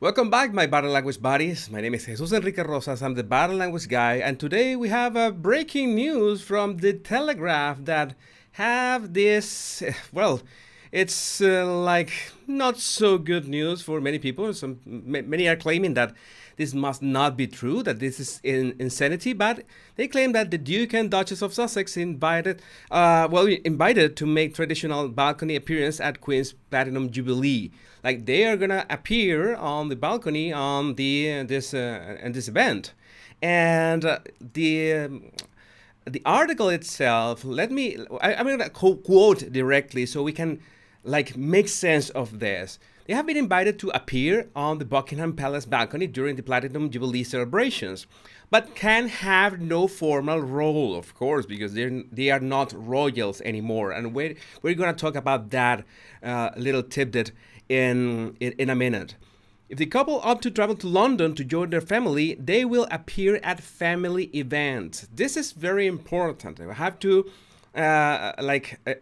Welcome back, my body language buddies. My name is Jesus Enrique Rosas. I'm the body language guy, and today we have a breaking news from the Telegraph that have this. Well, it's like not so good news for many people. Many are claiming that this must not be true, that this is insanity, but they claim that the Duke and Duchess of Sussex invited to make traditional balcony appearance at Queen's Platinum Jubilee. Like they are gonna appear on the balcony on this event, and the article itself. I'm gonna quote directly so we can like make sense of this. They have been invited to appear on the Buckingham Palace balcony during the Platinum Jubilee celebrations, but can have no formal role, of course, because they are not royals anymore. And we're going to talk about that little tidbit in a minute. If the couple opt to travel to London to join their family, they will appear at family events. This is very important. I have to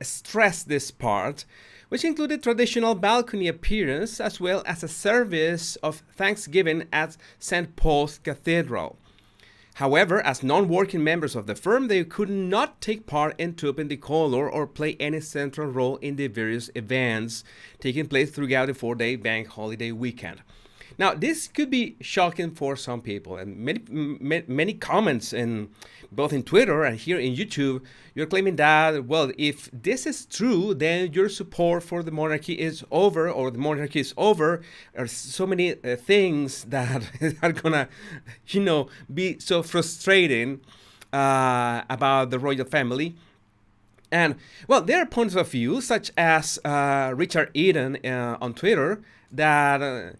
stress this part, which included traditional balcony appearance as well as a service of Thanksgiving at St. Paul's Cathedral. However, as non-working members of the firm, they could not take part in Tupping the Color or play any central role in the various events taking place throughout the 4-day bank holiday weekend. Now, this could be shocking for some people, and many comments both in Twitter and here in YouTube, you're claiming that, well, if this is true, then your support for the monarchy is over, or the monarchy is over. There's so many things that are gonna, be so frustrating about the royal family. And, well, there are points of view, such as Richard Eden on Twitter, that...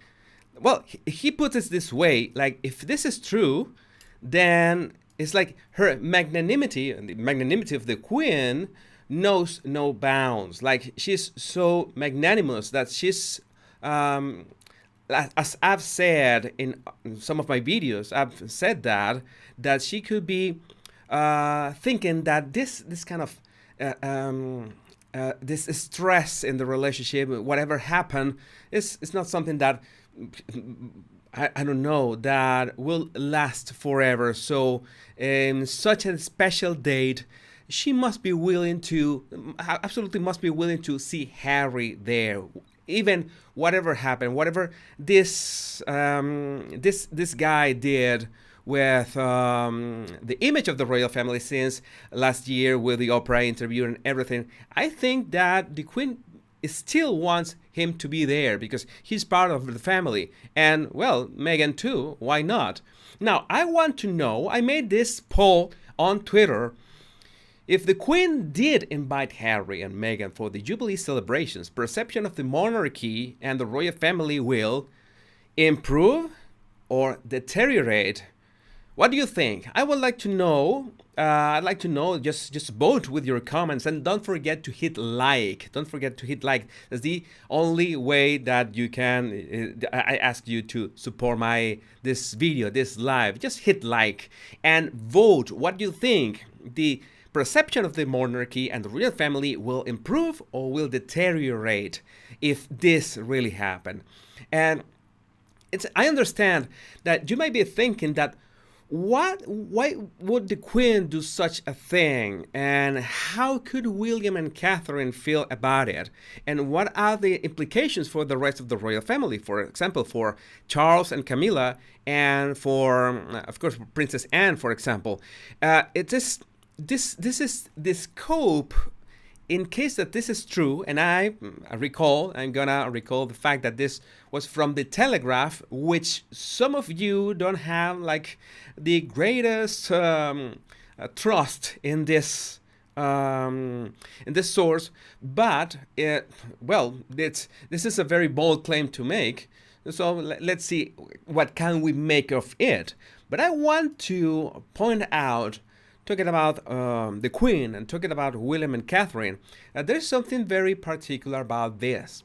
Well, he puts it this way, like, if this is true, then it's like her magnanimity, and the magnanimity of the Queen knows no bounds. Like, she's so magnanimous that she's, as I've said in some of my videos, I've said that she could be thinking that this kind of this stress in the relationship, whatever happened, is not something that I don't know, that will last forever. So, such a special date, she must be willing to, absolutely must be willing to see Harry there. Even whatever happened, whatever this guy did with the image of the royal family since last year with the Oprah interview and everything, I think that the Queen still wants him to be there because he's part of the family. And, well, Meghan too, why not? Now, I want to know, I made this poll on Twitter, if the Queen did invite Harry and Meghan for the Jubilee celebrations, perception of the monarchy and the royal family will improve or deteriorate. What do you think? I would like to know. I'd like to know. Just vote with your comments, and don't forget to hit like. Don't forget to hit like. That's the only way that you can. I ask you to support this video, this live. Just hit like and vote. What do you think? The perception of the monarchy and the royal family will improve or will deteriorate if this really happened? And I understand that you might be thinking that. Why would the Queen do such a thing? And how could William and Catherine feel about it? And what are the implications for the rest of the royal family? For example, for Charles and Camilla, and for, of course, Princess Anne, for example. This is the scope. In case that this is true, and I'm gonna recall the fact that this was from the Telegraph, which some of you don't have like the greatest trust in this source, but this is a very bold claim to make. So let's see what can we make of it. But I want to point out, talking about the Queen and talking about William and Catherine, there's something very particular about this.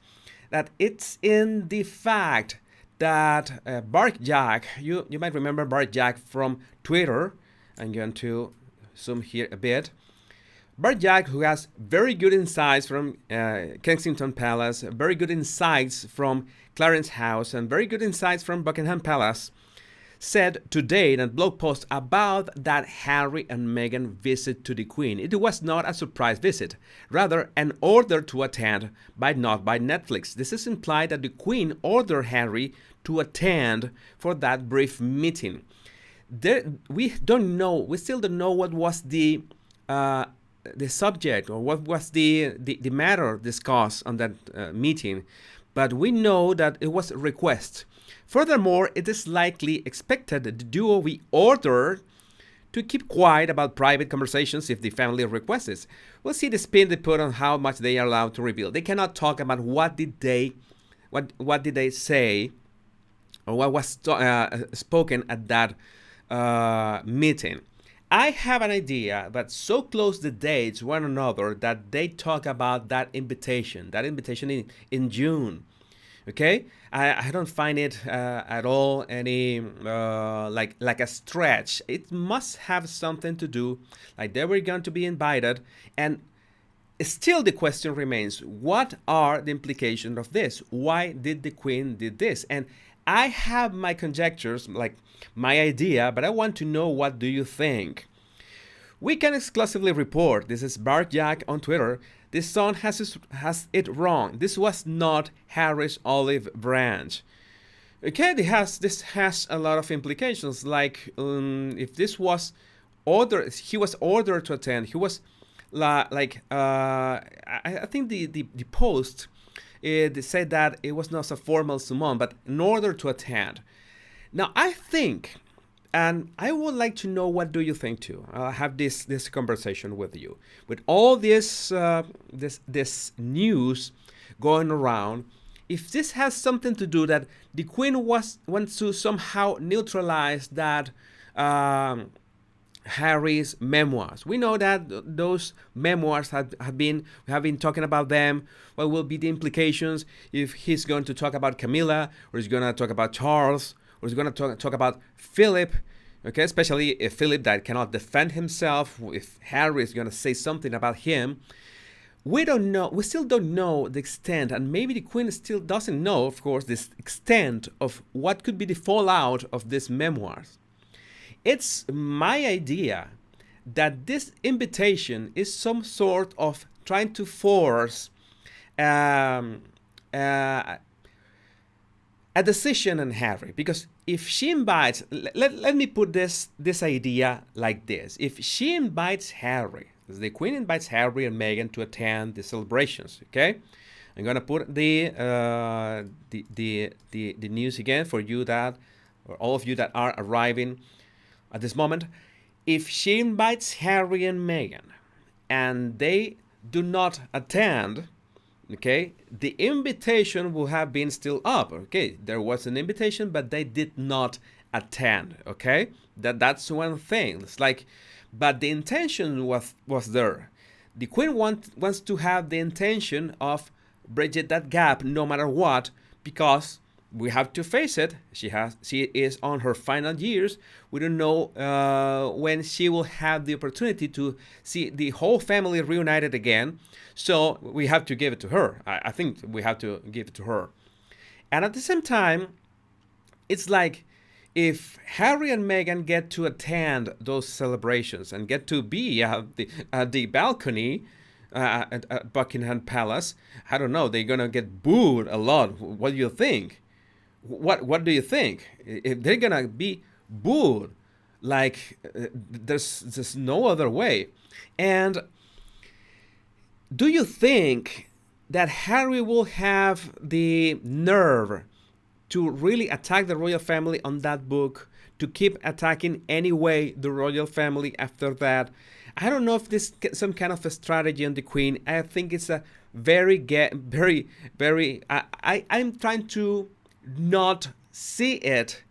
That it's in the fact that Bart Jack, you might remember Bart Jack from Twitter. I'm going to zoom here a bit. Barjack, who has very good insights from Kensington Palace, very good insights from Clarence House, and very good insights from Buckingham Palace, said today in a blog post about that Harry and Meghan visit to the Queen. It was not a surprise visit, rather an order to attend, not by Netflix. This is implied that the Queen ordered Harry to attend for that brief meeting. We still don't know what was the subject or what was the matter discussed on that meeting, but we know that it was a request. Furthermore, it is likely expected that the duo will order to keep quiet about private conversations if the family requests it. We'll see the spin they put on how much they are allowed to reveal. They cannot talk about what did they say or what was spoken at that meeting. I have an idea, but so close the dates one another that they talk about that invitation in June. Okay, I don't find it at all any like a stretch. It must have something to do, like they were going to be invited, and still the question remains: what are the implications of this? Why did the Queen did this? And I have my conjectures, like my idea, but I want to know, what do you think? We can exclusively report, this is Barjack on Twitter, the Sun has it wrong. This was not Harry's olive branch. Okay, this has a lot of implications. Like if this was ordered, he was ordered to attend. He was I think the post it said that it was not a formal summon, but in order to attend. Now I think, and I would like to know, what do you think too? I'll have this conversation with you. With all this news going around, if this has something to do that the Queen wants to somehow neutralize that Harry's memoirs. We know that those memoirs we have been talking about them. What will be the implications if he's going to talk about Camilla, or he's going to talk about Charles, or he's going to talk about Philip, okay? Especially if Philip that cannot defend himself, if Harry is going to say something about him. We don't know. We still don't know the extent, and maybe the Queen still doesn't know, of course, this extent of what could be the fallout of these memoirs. It's my idea that this invitation is some sort of trying to force a decision on Harry, because if she invites, let me put this idea like this: if she invites Harry, the Queen invites Harry and Meghan to attend the celebrations. Okay, I'm gonna put the news again for you or all of you that are arriving at this moment. If she invites Harry and Meghan and they do not attend, okay, the invitation will have been still up. Okay, there was an invitation, but they did not attend. Okay, that's one thing. It's like, but the intention was there. The Queen wants to have the intention of bridging that gap no matter what, because we have to face it. She is on her final years. We don't know when she will have the opportunity to see the whole family reunited again. So we have to give it to her. I think we have to give it to her. And at the same time, it's like, if Harry and Meghan get to attend those celebrations and get to be at the balcony at Buckingham Palace, I don't know, they're gonna get booed a lot. What do you think? What do you think? If they're gonna be booed, like there's no other way. And do you think that Harry will have the nerve to really attack the royal family on that book, to keep attacking anyway the royal family after that? I don't know if this is some kind of a strategy on the Queen. I think it's a very, I'm trying to not see it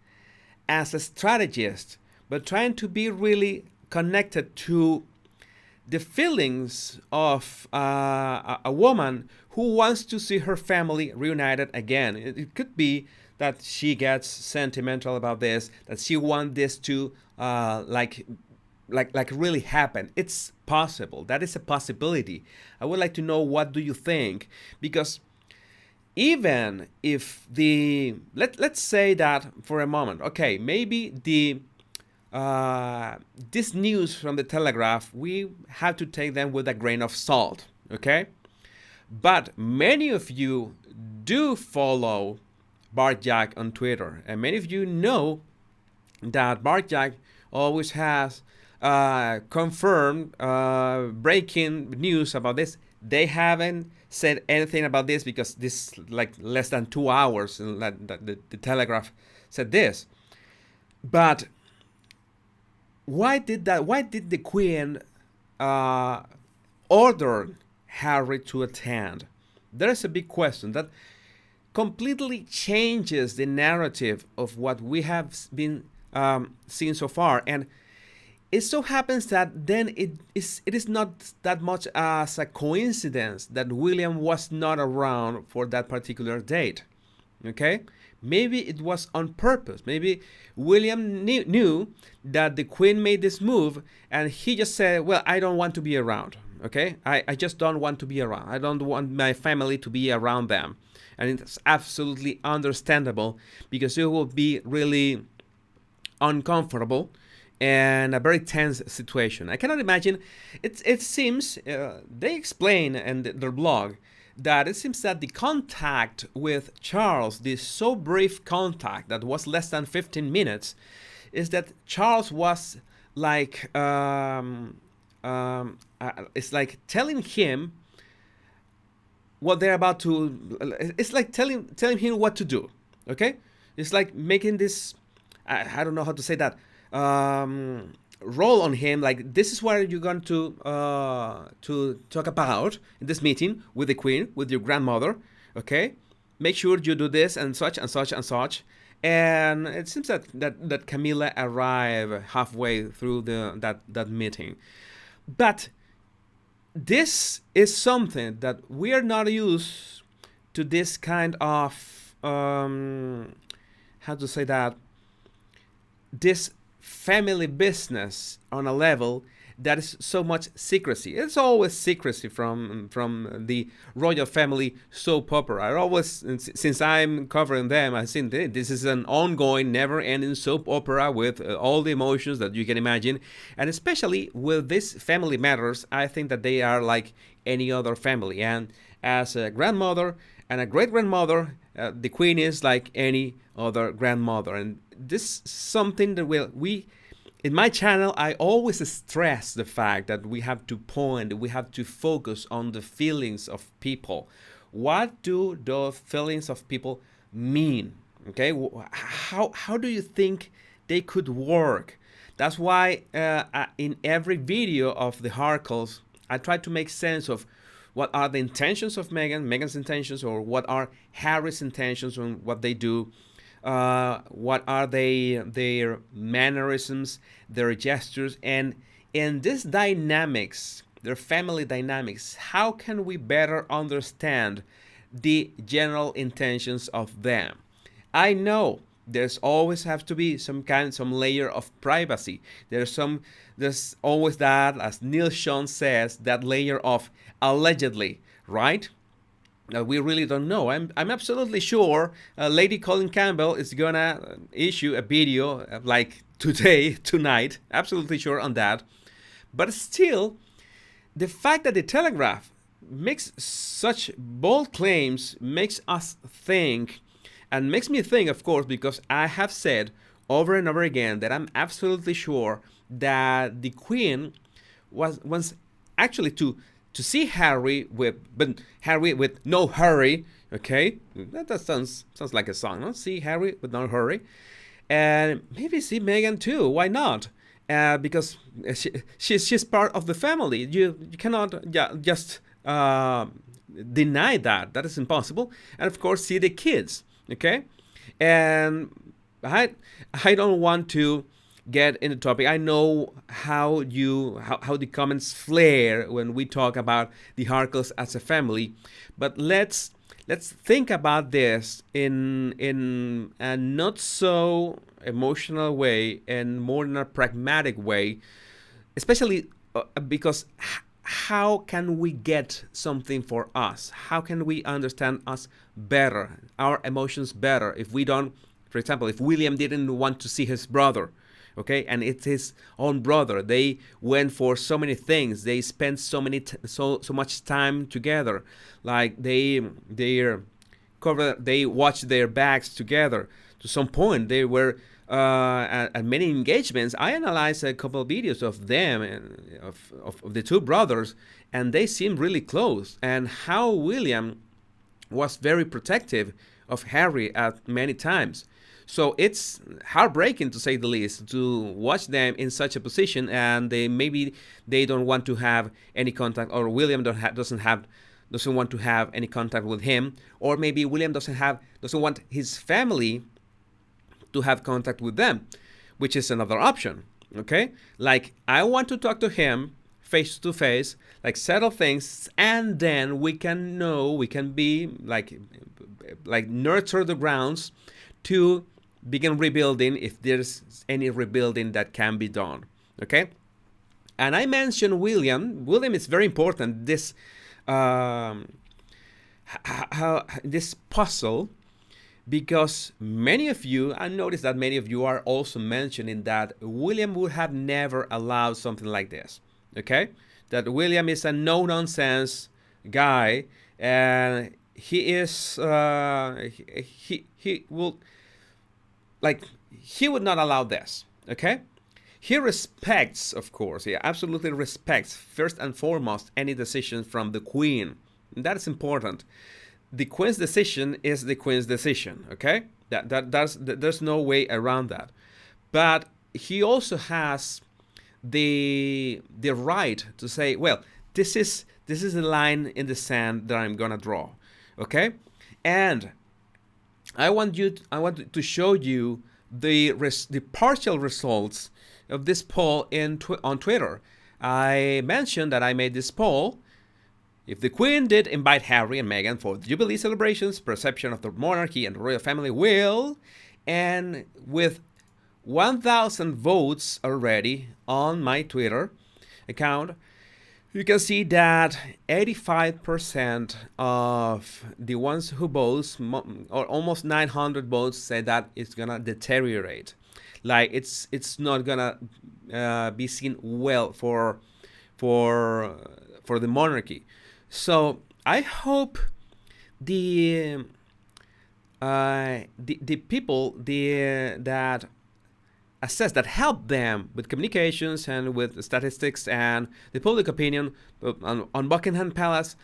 as a strategist, but trying to be really connected to the feelings of a woman who wants to see her family reunited again. It could be that she gets sentimental about this, that she wants this to like really happen. It's possible. That is a possibility. I would like to know, what do you think? Because even if let's say that for a moment, okay, maybe this news from the Telegraph, we have to take them with a grain of salt, okay? But many of you do follow Barjack on Twitter, and many of you know that Barjack always has confirmed breaking news about this. They haven't said anything about this because this like less than 2 hours that the Telegraph said this. But why did the Queen order Harry to attend? There is a big question that completely changes the narrative of what we have been seeing so far. And it so happens that then it is not that much as a coincidence that William was not around for that particular date. Okay? Maybe it was on purpose. Maybe William knew that the Queen made this move and he just said, well, I don't want to be around. Okay? I just don't want to be around. I don't want my family to be around them. And it's absolutely understandable because it will be really uncomfortable and a very tense situation. I cannot imagine. It seems, they explain in their blog, that it seems that the contact with Charles, this so brief contact that was less than 15 minutes, is that Charles was like, it's like telling him what they're about to, it's like telling him what to do, okay? It's like making this, I don't know how to say that, role on him, like this is what you're going to talk about in this meeting with the Queen, with your grandmother, okay? Make sure you do this and such and such and such. And it seems that Camilla arrived halfway through that meeting. But this is something that we are not used to, this kind of, how to say that, this family business on a level that is so much secrecy. It's always secrecy from the royal family soap opera. I always, since I'm covering them, I've seen this is an ongoing, never-ending soap opera with all the emotions that you can imagine. And especially with these family matters, I think that they are like any other family. And as a grandmother and a great-grandmother, the Queen is like any other grandmother. And this is something that we in my channel, I always stress the fact that we have to focus on the feelings of people. What do the feelings of people mean? Okay, how do you think they could work? That's why in every video of the Harkles, I try to make sense of what are the intentions of Meghan's intentions, or what are Harry's intentions on what they do. What are their mannerisms, their gestures, and in this dynamics, their family dynamics, how can we better understand the general intentions of them? I know there's always have to be some layer of privacy. There's always that, as Neil Sean says, that layer of allegedly, right? We really don't know. I'm absolutely sure Lady Colin Campbell is gonna issue a video like tonight. Absolutely sure on that. But still, the fact that the Telegraph makes such bold claims makes us think, and makes me think, of course, because I have said over and over again that I'm absolutely sure that the Queen wants actually to see Harry with no hurry, okay? That sounds like a song, no? See Harry with no hurry. And maybe see Meghan too, why not? Because she's part of the family. You cannot just deny that. That is impossible. And of course, see the kids, okay? And I don't want to get in the topic. I know how the comments flare when we talk about the Harkles as a family, but let's think about this in a not so emotional way and more in a pragmatic way. especially because how can we get something for us? How can we understand us better, our emotions better, if we don't, for example, if William didn't want to see his brother, okay, and it's his own brother. They went for so many things. They spent so much time together. Like they watched their backs together. To some point, they were at many engagements. I analyzed a couple of videos of them and of the two brothers, and they seemed really close. And how William was very protective of Harry at many times. So it's heartbreaking, to say the least, to watch them in such a position, and maybe they don't want to have any contact, or William doesn't want to have any contact with him, or maybe William doesn't want his family to have contact with them, which is another option. Okay, like I want to talk to him face to face, like settle things, and then we can be like nurture the grounds to begin rebuilding if there's any rebuilding that can be done. Okay, and I mentioned William. William is very important. This this puzzle, because many of you, I noticed that many of you are also mentioning that William would have never allowed something like this. Okay, that William is a no-nonsense guy, and he is he will, like, he would not allow this. Okay, he respects, of course, he absolutely respects first and foremost any decision from the Queen. That is important. The Queen's decision is the Queen's decision. Okay, there's no way around that. But he also has the right to say, well, this is the line in the sand that I'm gonna draw. Okay, and I want to show you the partial results of this poll on Twitter. I mentioned that I made this poll. If the Queen did invite Harry and Meghan for the Jubilee celebrations, perception of the monarchy and the royal family will, and with 1,000 votes already on my Twitter account, you can see that 85% of the ones who vote, or almost 900 votes, say that it's gonna deteriorate. Like it's not gonna be seen well for the monarchy. So I hope the people that assess, that help them with communications and with statistics and the public opinion on Buckingham Palace,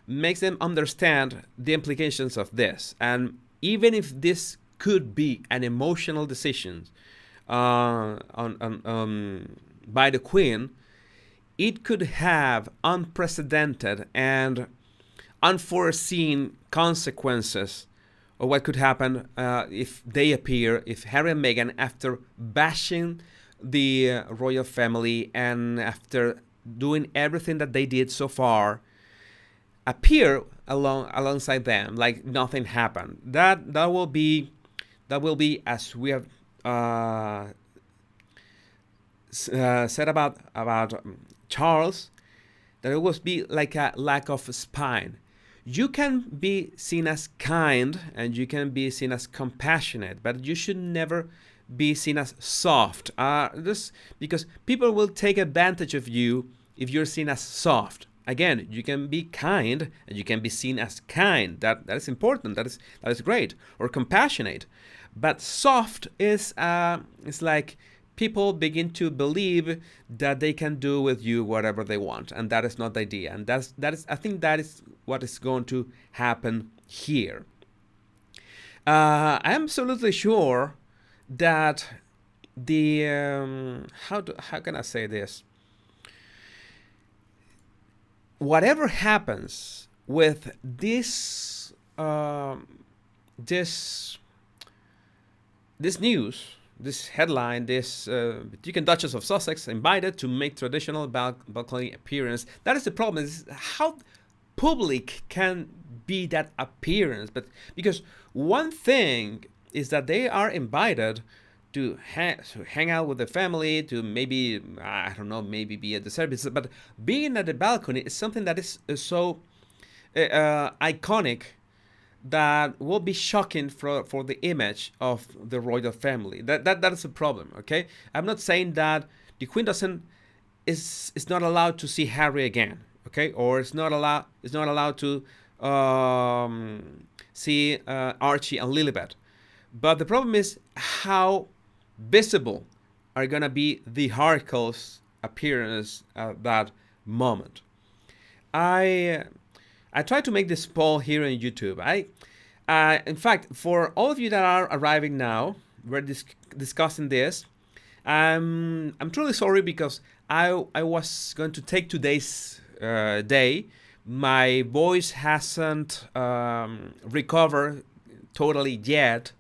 makes them understand the implications of this. And even if this could be an emotional decision by the Queen, it could have unprecedented and unforeseen consequences of what could happen if Harry and Meghan, after bashing the royal family and after doing everything that they did so far, appear alongside them like nothing happened. That will be, as we have said about Charles, that it will be like a lack of spine. You can be seen as kind and you can be seen as compassionate, but you should never be seen as soft. Because people will take advantage of you if you're seen as soft. Again, you can be kind and you can be seen as kind. That is important. That is great. Or compassionate. But soft is like people begin to believe that they can do with you whatever they want, and that is not the idea. And I think that is what is going to happen here. I'm absolutely sure that the how can I say this? Whatever happens with this news, this headline, this Duke and Duchess of Sussex invited to make traditional balcony appearance. That is the problem. Is how public can be that appearance? But because one thing is that they are invited to hang out with the family, to maybe, I don't know, maybe be at the service. But being at the balcony is something that is so iconic, that will be shocking for the image of the royal family. That is a problem. Okay, I'm not saying that the Queen doesn't is not allowed to see Harry again. Okay, or is not allowed to see Archie and Lilibet. But the problem is how visible are gonna be the Harkles' appearance at that moment. I I tried to make this poll here on YouTube. In fact, for all of you that are arriving now, we're discussing this. I'm truly sorry because I was going to take today's day. My voice hasn't recovered totally yet.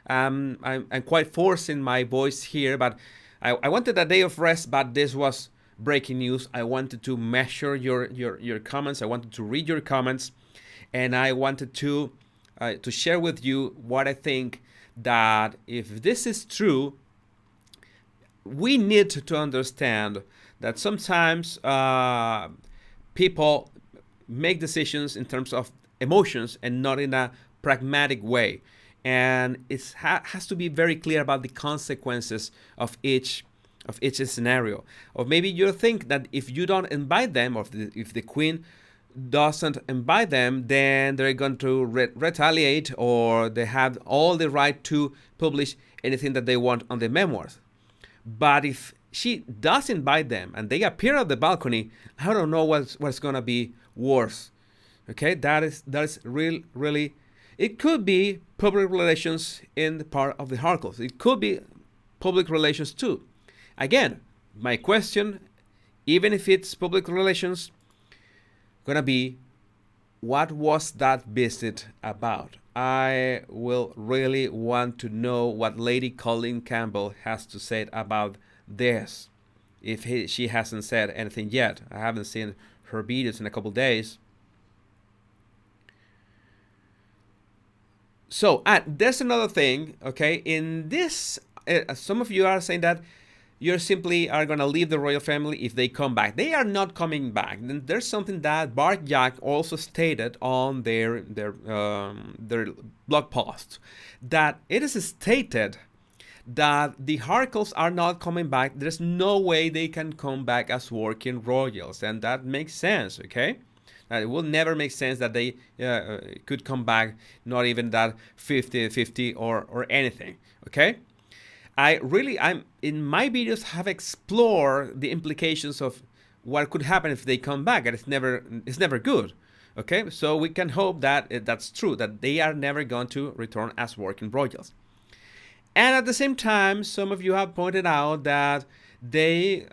I'm quite forcing my voice here, but I wanted a day of rest, but this was breaking news. I wanted to measure your comments. I wanted to read your comments, and I wanted to share with you what I think, that if this is true, we need to understand that sometimes people make decisions in terms of emotions and not in a pragmatic way. And it has to be very clear about the consequences of each scenario. Or maybe you think that if you don't invite them, or if the Queen doesn't invite them, then they're going to retaliate, or they have all the right to publish anything that they want on the memoirs. But if she does invite them and they appear at the balcony, I don't know what's going to be worse. Okay, that is really. It could be public relations in the part of the Harkles. It could be public relations too. Again, my question, even if it's public relations, gonna be, what was that visit about? I will really want to know what Lady Colleen Campbell has to say about this, if she hasn't said anything yet. I haven't seen her videos in a couple days. So, there's another thing, okay? In this, some of you are saying that you simply are going to leave the royal family if they come back. They are not coming back. Then there's something that Bart Jack also stated on their blog post, that it is stated that the Harkles are not coming back. There's no way they can come back as working royals, and that makes sense, okay? It will never make sense that they could come back, not even that 50-50 or anything, okay? I'm in my videos have explored the implications of what could happen if they come back, and it's never good, okay? So we can hope that that's true, that they are never going to return as working royals. And at the same time, some of you have pointed out that they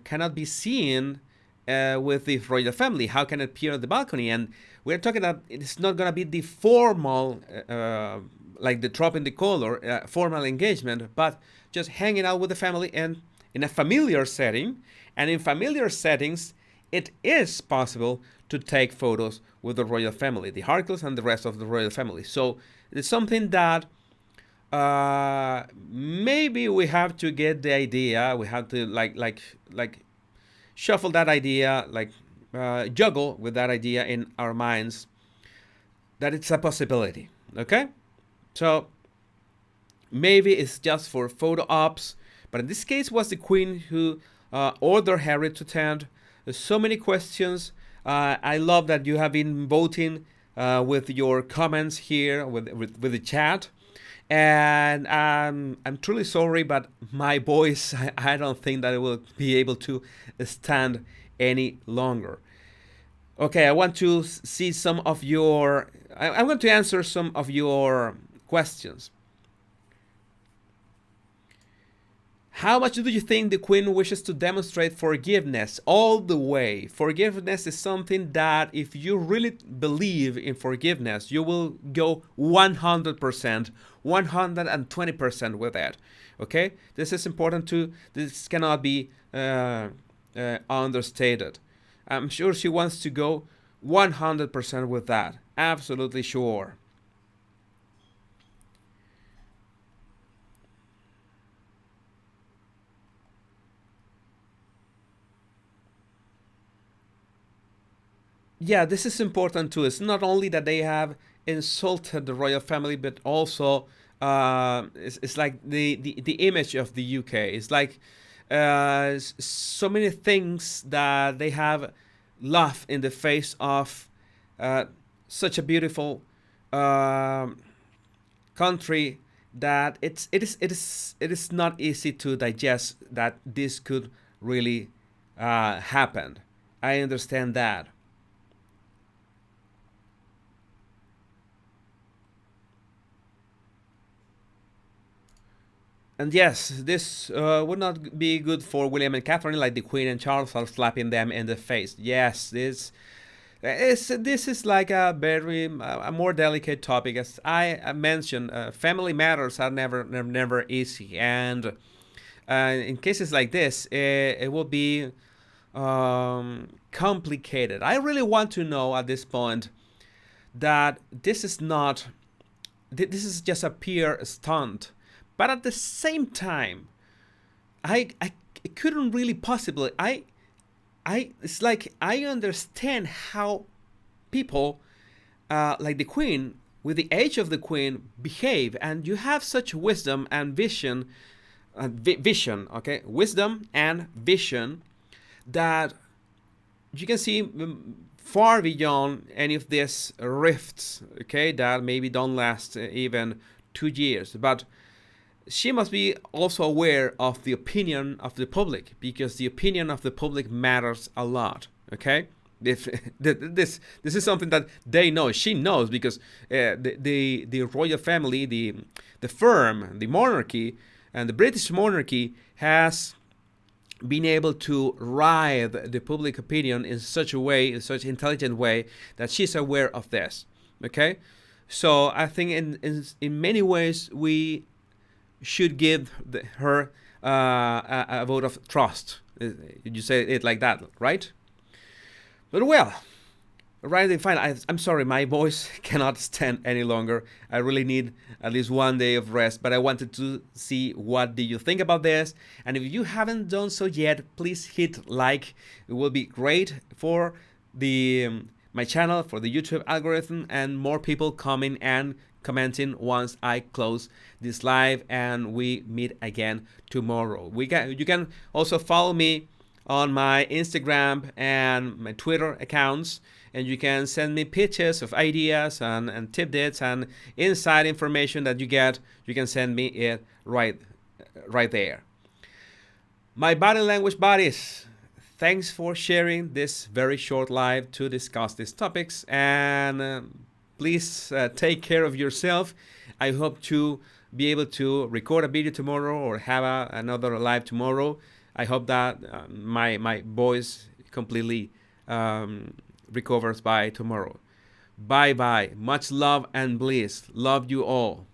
cannot be seen with the royal family. How can it appear at the balcony? And we're talking that it's not going to be the formal, like the drop in the color, formal engagement, but just hanging out with the family and in a familiar setting. And in familiar settings, it is possible to take photos with the royal family, the Harkles and the rest of the royal family. So it's something that maybe we have to get the idea. We have to like shuffle that idea, juggle with that idea in our minds, that it's a possibility, okay? So maybe it's just for photo ops, but in this case was the Queen who ordered Harry to attend. There's so many questions. I love that you have been voting with your comments here, with the chat. And I'm truly sorry, but my voice, I don't think that it will be able to stand any longer. Okay, I want to see some of your... I'm going to answer some of your questions. How much do you think the Queen wishes to demonstrate forgiveness? All the way. Forgiveness is something that if you really believe in forgiveness, you will go 100%, 120% with that. Okay? This is important too. This cannot be understated. I'm sure she wants to go 100% with that. Absolutely sure. Yeah, this is important too. It's not only that they have insulted the royal family, but also it's like the image of the UK. It's like so many things that they have laughed in the face of uh, such a beautiful um country, that it is not easy to digest that this could really happen. I understand that. And yes, this would not be good for William and Catherine, like the Queen and Charles are slapping them in the face. Yes, this is like a very a more delicate topic. As I mentioned, family matters are never easy, and in cases like this, it will be complicated. I really want to know at this point that this is not this is just a pure stunt, but at the same time, I couldn't really possibly I it's like I understand how people like the Queen, with the age of the Queen, behave, and you have such wisdom and vision, okay, wisdom and vision, that you can see far beyond any of these rifts, okay, that maybe don't last even 2 years. But she must be also aware of the opinion of the public, because the opinion of the public matters a lot. Okay, if this is something that they know, she knows, because the royal family, the firm, the monarchy, and the British monarchy has been able to ride the public opinion in such a way, in such intelligent way, that she's aware of this. Okay, so I think in many ways we should give her a vote of trust. You say it like that, right? But well, right, fine. I'm sorry, my voice cannot stand any longer. I really need at least one day of rest. But I wanted to see what do you think about this, and if you haven't done so yet, please hit like. It will be great for the my channel, for the YouTube algorithm, and more people coming and commenting once I close this live and we meet again tomorrow. You can also follow me on my Instagram and my Twitter accounts, and you can send me pictures of ideas and tidbits and inside information that you get. You can send me it right there. My body language buddies, thanks for sharing this very short live to discuss these topics, and please take care of yourself. I hope to be able to record a video tomorrow or have another live tomorrow. I hope that my voice completely recovers by tomorrow. Bye bye. Much love and bliss. Love you all.